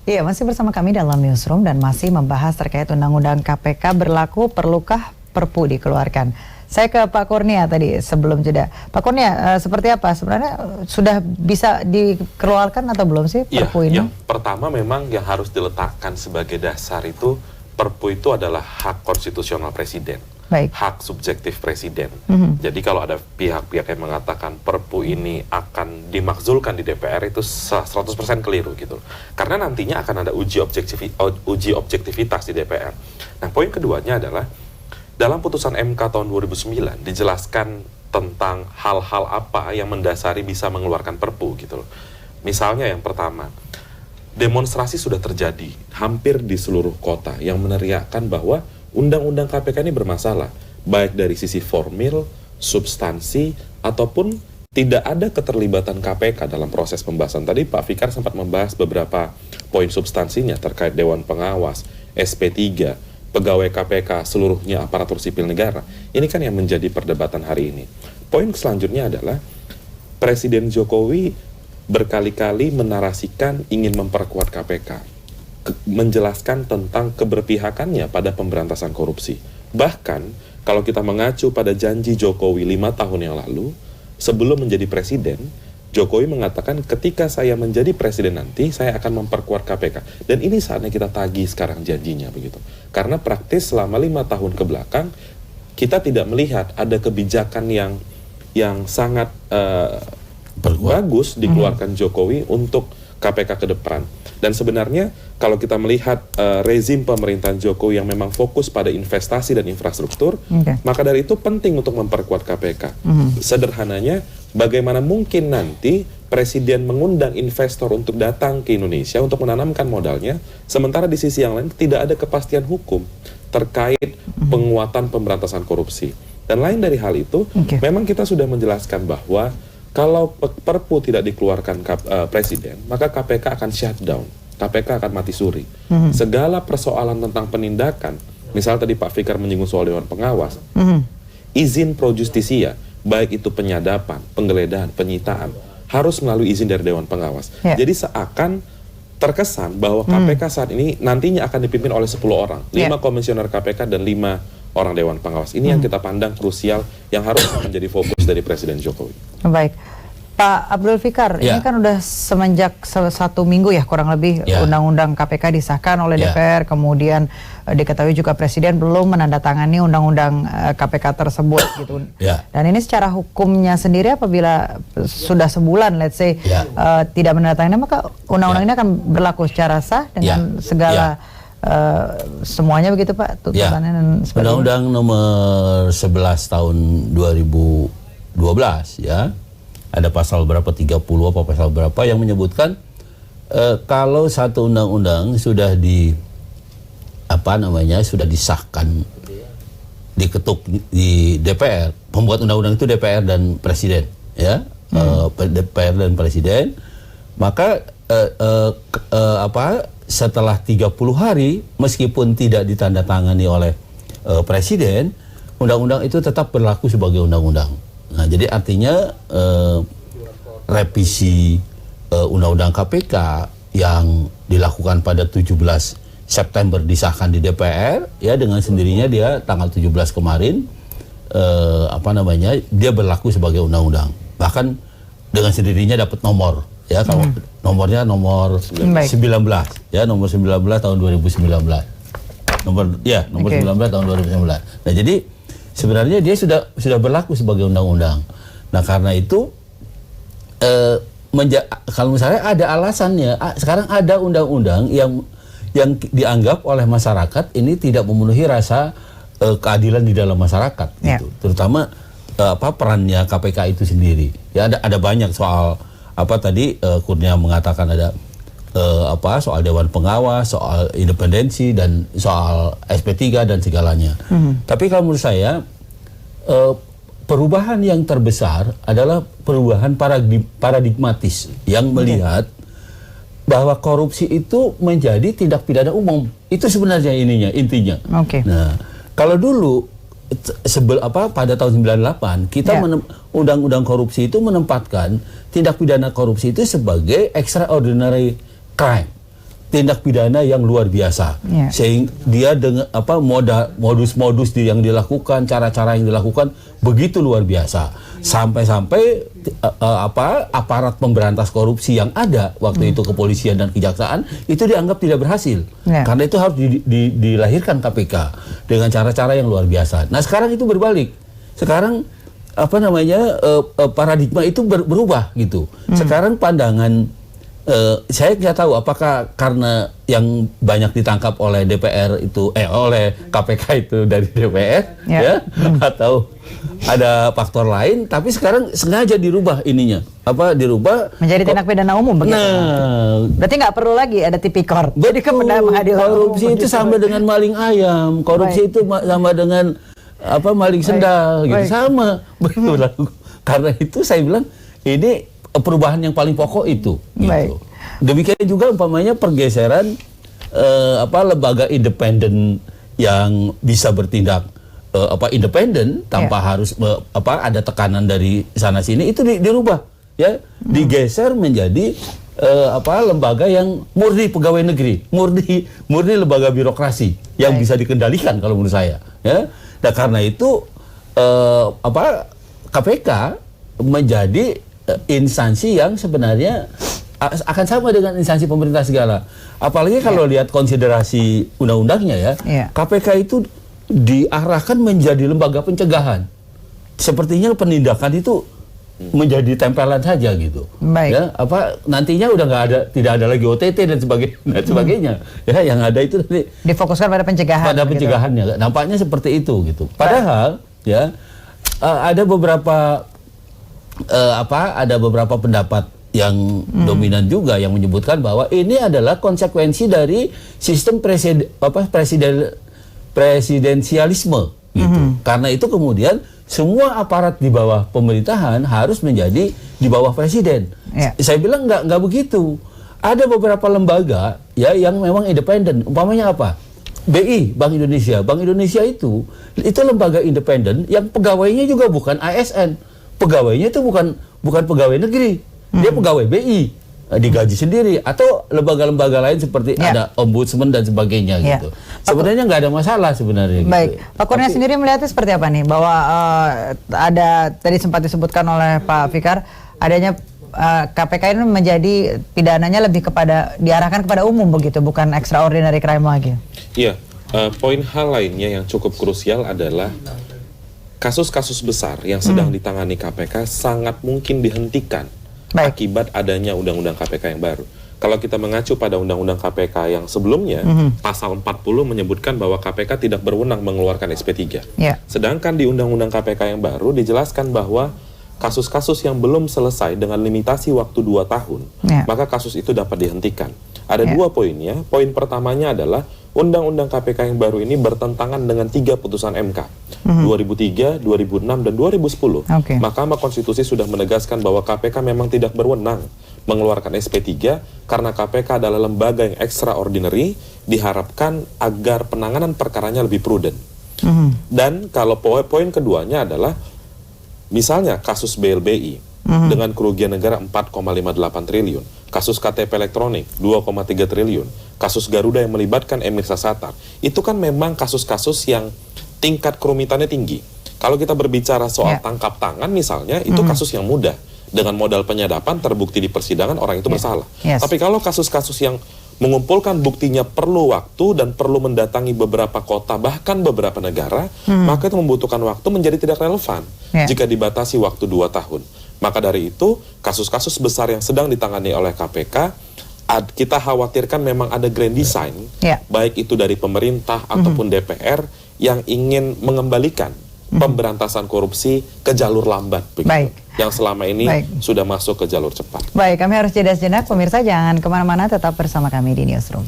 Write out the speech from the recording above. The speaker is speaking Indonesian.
Iya, masih bersama kami dalam Newsroom dan masih membahas terkait Undang-Undang KPK berlaku, perlukah Perpu dikeluarkan. Saya ke Pak Kurnia tadi sebelum jeda. Pak Kurnia, seperti apa sebenarnya, sudah bisa dikeluarkan atau belum sih Perpu ini? Yang pertama memang yang harus diletakkan sebagai dasar itu, Perpu itu adalah hak konstitusional Presiden. Baik. Hak subjektif Presiden. Jadi kalau ada pihak-pihak yang mengatakan Perpu ini akan dimakzulkan di DPR, itu 100% keliru gitu. Karena nantinya akan ada uji objektivitas di DPR. Nah, poin keduanya adalah dalam putusan MK tahun 2009 dijelaskan tentang hal-hal apa yang mendasari bisa mengeluarkan Perpu gitu loh. Misalnya yang pertama, demonstrasi sudah terjadi hampir di seluruh kota yang meneriakkan bahwa Undang-Undang KPK ini bermasalah, baik dari sisi formil, substansi, ataupun tidak ada keterlibatan KPK dalam proses pembahasan. Tadi Pak Fikar sempat membahas beberapa poin substansinya terkait Dewan Pengawas, SP3, pegawai KPK, seluruhnya aparatur sipil negara. Ini kan yang menjadi perdebatan hari ini. Poin selanjutnya adalah Presiden Jokowi berkali-kali menarasikan ingin memperkuat KPK. Menjelaskan tentang keberpihakannya pada pemberantasan korupsi. Bahkan kalau kita mengacu pada janji Jokowi 5 tahun yang lalu, sebelum menjadi presiden, Jokowi mengatakan ketika saya menjadi presiden nanti, saya akan memperkuat KPK. Dan ini saatnya kita tagih sekarang janjinya begitu. Karena praktis selama 5 tahun ke belakang, kita tidak melihat ada kebijakan yang sangat bagus dikeluarkan Jokowi untuk KPK ke depan. Dan sebenarnya kalau kita melihat rezim pemerintahan Jokowi yang memang fokus pada investasi dan infrastruktur, maka dari itu penting untuk memperkuat KPK. Sederhananya, bagaimana mungkin nanti Presiden mengundang investor untuk datang ke Indonesia untuk menanamkan modalnya, sementara di sisi yang lain tidak ada kepastian hukum terkait penguatan pemberantasan korupsi. Dan lain dari hal itu, memang kita sudah menjelaskan bahwa kalau Perpu tidak dikeluarkan Presiden, maka KPK akan shutdown. KPK akan mati suri. Segala persoalan tentang penindakan, misalnya tadi Pak Fikar menyinggung soal Dewan Pengawas, izin pro justisia, baik itu penyadapan, penggeledahan, penyitaan, harus melalui izin dari Dewan Pengawas. Jadi seakan terkesan bahwa KPK saat ini nantinya akan dipimpin oleh 10 orang, 5 komisioner KPK dan 5 orang Dewan Pengawas. Ini yang kita pandang krusial, yang harus menjadi fokus dari Presiden Jokowi. Baik, Pak Abdul Fikar, ini kan udah semenjak 1 minggu ya kurang lebih Undang-Undang KPK disahkan oleh DPR, kemudian diketahui juga Presiden belum menandatangani Undang-Undang KPK tersebut gitu. Dan ini secara hukumnya sendiri apabila sudah sebulan, let's say, tidak menandatangani, maka Undang-Undang ini akan berlaku secara sah dengan segala semuanya begitu Pak, tuntutannya dan sebagainya. Undang-Undang nomor 11 tahun 2012 ya, ada pasal berapa, 30 apa pasal berapa yang menyebutkan kalau satu undang-undang sudah sudah disahkan, diketuk di DPR, pembuat undang-undang itu DPR dan Presiden ya, DPR dan Presiden, maka setelah 30 hari meskipun tidak ditandatangani oleh Presiden, undang-undang itu tetap berlaku sebagai undang-undang. Nah, jadi artinya revisi Undang-Undang KPK yang dilakukan pada 17 September disahkan di DPR, ya dengan sendirinya dia tanggal 17 kemarin dia berlaku sebagai undang-undang. Bahkan dengan sendirinya dapat nomor, ya kalau nomornya nomor 19, ya nomor 19 tahun 2019. Nomor 19 tahun 2019. Nah, jadi sebenarnya dia sudah berlaku sebagai undang-undang. Nah, karena itu kalau misalnya ada alasannya, sekarang ada undang-undang yang dianggap oleh masyarakat ini tidak memenuhi rasa keadilan di dalam masyarakat gitu. Terutama perannya KPK itu sendiri. Ya ada banyak soal tadi Kurnia mengatakan ada soal Dewan Pengawas, soal independensi, dan soal SP3 dan segalanya. Tapi kalau menurut saya perubahan yang terbesar adalah perubahan paradigmatis yang melihat bahwa korupsi itu menjadi tindak pidana umum. Itu sebenarnya intinya. Nah, kalau dulu pada tahun 98 kita undang-undang korupsi itu menempatkan tindak pidana korupsi itu sebagai extraordinary crime. tindak pidana yang luar biasa. Sehingga dia dengan modus-modus yang dilakukan, cara-cara yang dilakukan begitu luar biasa. Sampai-sampai aparat pemberantas korupsi yang ada waktu itu kepolisian dan kejaksaan itu dianggap tidak berhasil. Karena itu harus dilahirkan KPK dengan cara-cara yang luar biasa. Nah, sekarang itu berbalik. Sekarang paradigma itu berubah gitu. Sekarang pandangan saya nggak tahu apakah karena yang banyak ditangkap oleh DPR itu oleh KPK itu dari DPR atau ada faktor lain, tapi sekarang sengaja dirubah ininya dirubah menjadi tindak pidana umum begitu. Nah, berarti nggak perlu lagi ada tipikor. Jadi korupsi itu sama dengan maling ayam, korupsi itu sama dengan maling sendal gitu, sama betul. Karena itu saya bilang ini perubahan yang paling pokok itu gitu. Demikian juga umpamanya pergeseran lembaga independen yang bisa bertindak independen tanpa harus ada tekanan dari sana sini, itu dirubah ya, digeser menjadi lembaga yang murni pegawai negeri, murni lembaga birokrasi yang bisa dikendalikan kalau menurut saya ya. Nah, karena itu KPK menjadi instansi yang sebenarnya akan sama dengan instansi pemerintah segala. Apalagi kalau lihat konsiderasi undang-undangnya ya, KPK itu diarahkan menjadi lembaga pencegahan. Sepertinya penindakan itu menjadi tempelan saja gitu. Ya, nantinya udah tidak ada lagi OTT dan sebagainya. Ya, yang ada itu nanti difokuskan pada pencegahan. Pada pencegahannya. Nampaknya seperti itu gitu. Padahal ya ada beberapa pendapat yang dominan juga yang menyebutkan bahwa ini adalah konsekuensi dari sistem presidensialisme gitu. Karena itu kemudian semua aparat di bawah pemerintahan harus menjadi di bawah presiden. Saya bilang nggak begitu. Ada beberapa lembaga ya yang memang independen. Umpamanya apa? BI, Bank Indonesia. Bank Indonesia itu lembaga independen yang pegawainya juga bukan ASN. Pegawainya itu bukan pegawai negeri. Dia pegawai BI, digaji sendiri, atau lembaga-lembaga lain seperti ada ombudsman dan sebagainya gitu. Sebenarnya nggak ada masalah sebenarnya. Baik, gitu. Pak Kurnia sendiri melihatnya seperti apa nih? Bahwa ada tadi sempat disebutkan oleh Pak Fikar, adanya KPK ini menjadi pidananya lebih diarahkan kepada umum begitu, bukan extraordinary crime lagi. Iya, poin hal lainnya yang cukup krusial adalah kasus-kasus besar yang sedang ditangani KPK sangat mungkin dihentikan akibat adanya undang-undang KPK yang baru. Kalau kita mengacu pada undang-undang KPK yang sebelumnya, pasal 40 menyebutkan bahwa KPK tidak berwenang mengeluarkan SP3. Sedangkan di undang-undang KPK yang baru dijelaskan bahwa kasus-kasus yang belum selesai dengan limitasi waktu 2 tahun, maka kasus itu dapat dihentikan. Ada dua poinnya. Poin pertamanya adalah Undang-Undang KPK yang baru ini bertentangan dengan 3 putusan MK 2003, 2006, dan 2010. Mahkamah Konstitusi sudah menegaskan bahwa KPK memang tidak berwenang mengeluarkan SP3 karena KPK adalah lembaga yang extraordinary, diharapkan agar penanganan perkaranya lebih prudent. Dan kalau poin keduanya adalah misalnya kasus BLBI dengan kerugian negara 4,58 triliun, kasus KTP elektronik 2,3 triliun, kasus Garuda yang melibatkan Emir Sashatar, itu kan memang kasus-kasus yang tingkat kerumitannya tinggi. Kalau kita berbicara soal tangkap tangan misalnya, itu kasus yang mudah. Dengan modal penyadapan terbukti di persidangan orang itu bersalah. Tapi kalau kasus-kasus yang mengumpulkan buktinya perlu waktu dan perlu mendatangi beberapa kota bahkan beberapa negara, maka itu membutuhkan waktu menjadi tidak relevan jika dibatasi waktu 2 tahun. Maka dari itu kasus-kasus besar yang sedang ditangani oleh KPK kita khawatirkan memang ada grand design baik itu dari pemerintah ataupun DPR yang ingin mengembalikan pemberantasan korupsi ke jalur lambat begitu. Yang selama ini sudah masuk ke jalur cepat. Baik, kami harus jeda sejenak. Pemirsa jangan kemana-mana, tetap bersama kami di Newsroom.